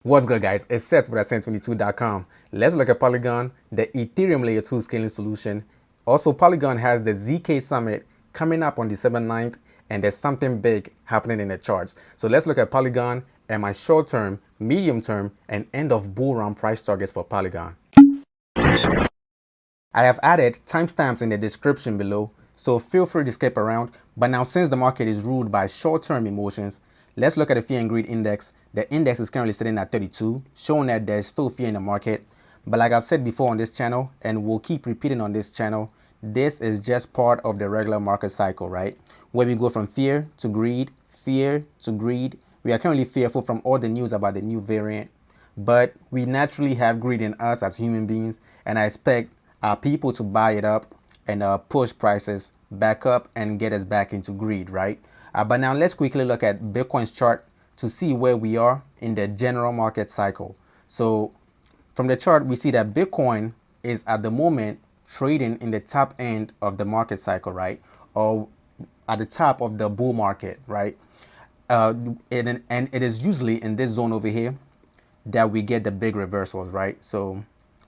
What's good, guys? It's Seth with Ascent22.com. Let's look at Polygon, the Ethereum Layer 2 scaling solution. Also, Polygon has the ZK Summit coming up on December 9th, and there's something big happening in the charts. So let's look at Polygon and my short-term, medium-term, and end-of bull run price targets for Polygon. I have added timestamps in the description below, so feel free to skip around. But now, since the market is ruled by short-term emotions, let's look at the fear and greed index. The index is currently sitting at 32, showing that there's still fear in the market. But like I've said before on this channel, and we'll keep repeating on this channel, this is just part of the regular market cycle, right? Where we go from fear to greed, fear to greed. We are currently fearful from all the news about the new variant, but we naturally have greed in us as human beings, and I expect people to buy it up and push prices back up and get us back into greed, right? But now let's quickly look at Bitcoin's chart to see where we are in the general market cycle. So from the chart, we see that Bitcoin is at the moment trading in the top end of the market cycle, right? Or at the top of the bull market, right? And it is usually in this zone over here that we get the big reversals, right? So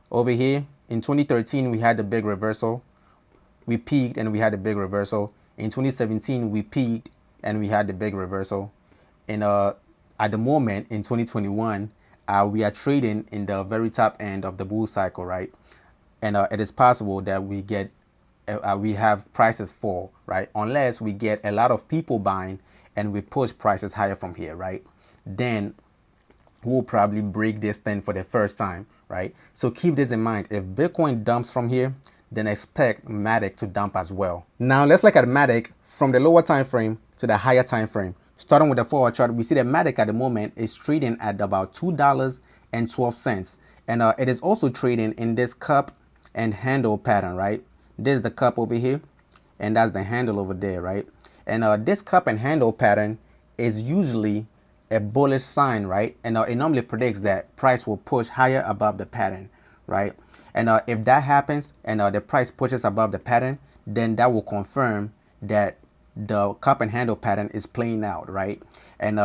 over here in 2013, we had the big reversal. We peaked and we had the big reversal. In 2017, we peaked and we had the big reversal. And at the moment in 2021, we are trading in the very top end of the bull cycle, right? And it is possible that we get we have prices fall, right? Unless we get a lot of people buying and we push prices higher from here, right? Then we'll probably break this thing for the first time, right? So keep this in mind. If Bitcoin dumps from here, then expect MATIC to dump as well. Now let's look at MATIC from the lower time frame to the higher time frame. Starting with the 4-hour chart, we see that MATIC at the moment is trading at about $2.12, and it is also trading in this cup and handle pattern, right? This is the cup over here, and that's the handle over there, right? And this cup and handle pattern is usually a bullish sign, right? And it normally predicts that price will push higher above the pattern, right? And if that happens and the price pushes above the pattern, then that will confirm that the cup and handle pattern is playing out, right? And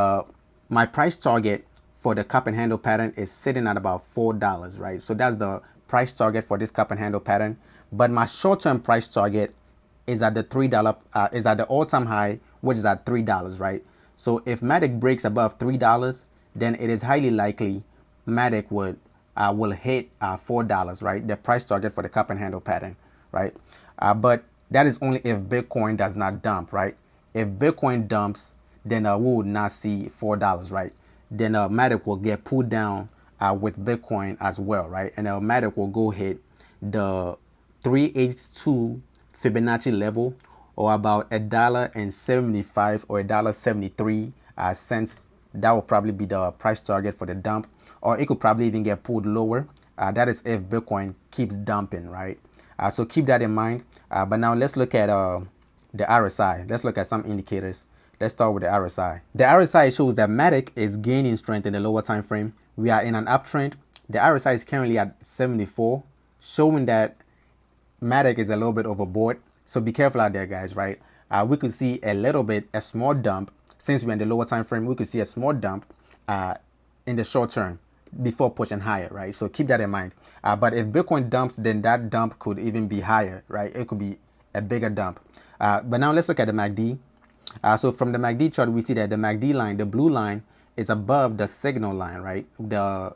my price target for the cup and handle pattern is sitting at about $4, right? So that's the price target for this cup and handle pattern. But my short-term price target is at the $3 is at the all-time high, which is at $3, right? So if MATIC breaks above $3, then it is highly likely MATIC will hit $4, right? The price target for the cup and handle pattern, right? But that is only if Bitcoin does not dump, right? If Bitcoin dumps, then we will not see $4, right? Then MATIC will get pulled down with Bitcoin as well, right? And MATIC will go hit the 382 Fibonacci level, or about $1.75 or $1.73 cents. That will probably be the price target for the dump, or it could probably even get pulled lower. That is if Bitcoin keeps dumping, right? So keep that in mind. But now let's look at the RSI. Let's look at some indicators. Let's start with the RSI. The RSI shows that MATIC is gaining strength in the lower time frame. We are in an uptrend. The RSI is currently at 74, showing that MATIC is a little bit overboard. So be careful out there, guys, right? We could see a small dump. Since we're in the lower time frame, we could see a small dump in the short term before pushing higher, right? So keep that in mind. But if Bitcoin dumps, then that dump could even be higher, right? It could be a bigger dump. But now let's look at the MACD. So from the MACD chart, we see that the MACD line, the blue line, is above the signal line, right? The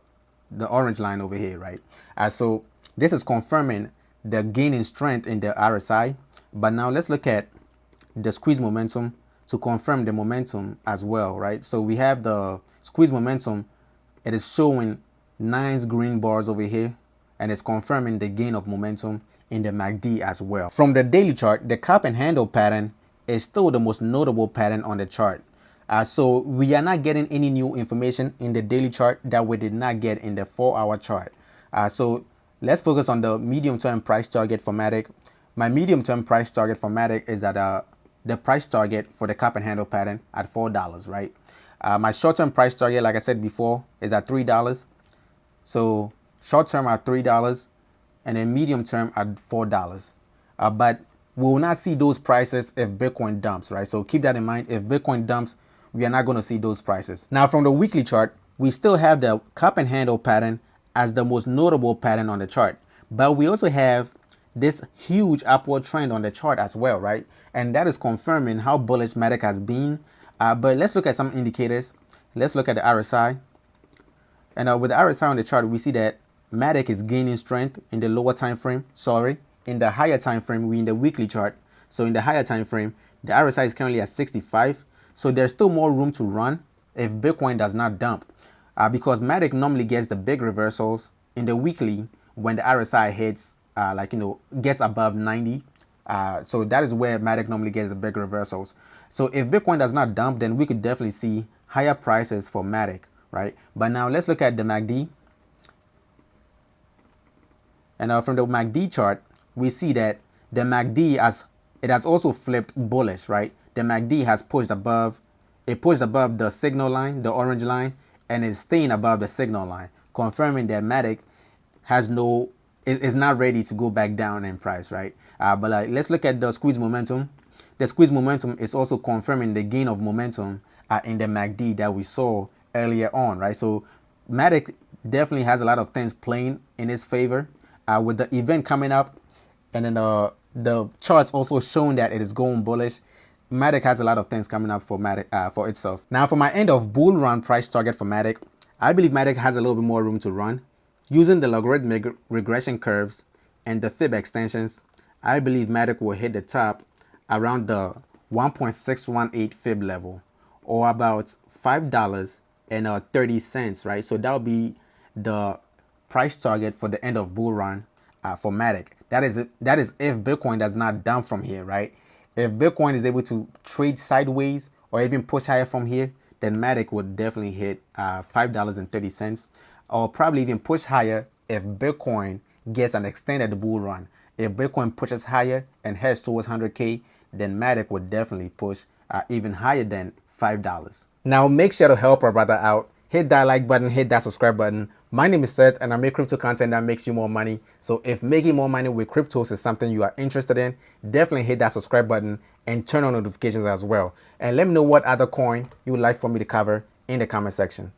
orange line over here, right? So this is confirming the gain in strength in the RSI. But now let's look at the squeeze momentum to confirm the momentum as well, right? So we have the squeeze momentum. It is showing nice green bars over here, and it's confirming the gain of momentum in the MACD as well. From the daily chart, the cup and handle pattern is still the most notable pattern on the chart. So we are not getting any new information in the daily chart that we did not get in the 4-hour chart. So let's focus on the medium-term price target for MATIC. My medium-term price target for MATIC is at the price target for the cup and handle pattern at $4, right? My short-term price target, like I said before, is at $3. So short-term at $3 and then medium-term at $4. But we will not see those prices if Bitcoin dumps, right? So keep that in mind. If Bitcoin dumps, we are not going to see those prices. Now from the weekly chart, we still have the cup and handle pattern as the most notable pattern on the chart. But we also have this huge upward trend on the chart as well, right? And that is confirming how bullish MATIC has been. But let's look at some indicators. Let's look at the RSI. And with the RSI on the chart, we see that MATIC is gaining strength in the lower time frame. In the higher time frame, we in the weekly chart. So in the higher time frame, the RSI is currently at 65. So there's still more room to run if Bitcoin does not dump. Because MATIC normally gets the big reversals in the weekly when the RSI hits, gets above 90. So that is where MATIC normally gets the big reversals. So if Bitcoin does not dump, then we could definitely see higher prices for MATIC, right? But now let's look at the MACD. And from the MACD chart, we see that the MACD has also flipped bullish, right? The MACD has pushed above the signal line, the orange line, and is staying above the signal line, confirming that MATIC is not ready to go back down in price, right? But let's look at the squeeze momentum. The squeeze momentum is also confirming the gain of momentum in the MACD that we saw earlier on, right? So MATIC definitely has a lot of things playing in its favor with the event coming up, and then the charts also showing that it is going bullish. MATIC has a lot of things coming up for MATIC for itself. Now, for my end of bull run price target for MATIC, I believe MATIC has a little bit more room to run. Using the logarithmic regression curves and the fib extensions, I believe MATIC will hit the top around the 1.618 fib level, or about $5.30, right? So that will be the price target for the end of bull run for MATIC. That is if Bitcoin does not dump from here, right? If Bitcoin is able to trade sideways or even push higher from here, then MATIC would definitely hit $5.30, or probably even push higher if Bitcoin gets an extended bull run. If Bitcoin pushes higher and heads towards 100K, then MATIC would definitely push even higher than $5. Now, make sure to help our brother out. Hit that like button, hit that subscribe button. My name is Seth, and I make crypto content that makes you more money. So if making more money with cryptos is something you are interested in, definitely hit that subscribe button and turn on notifications as well. And let me know what other coin you would like for me to cover in the comment section.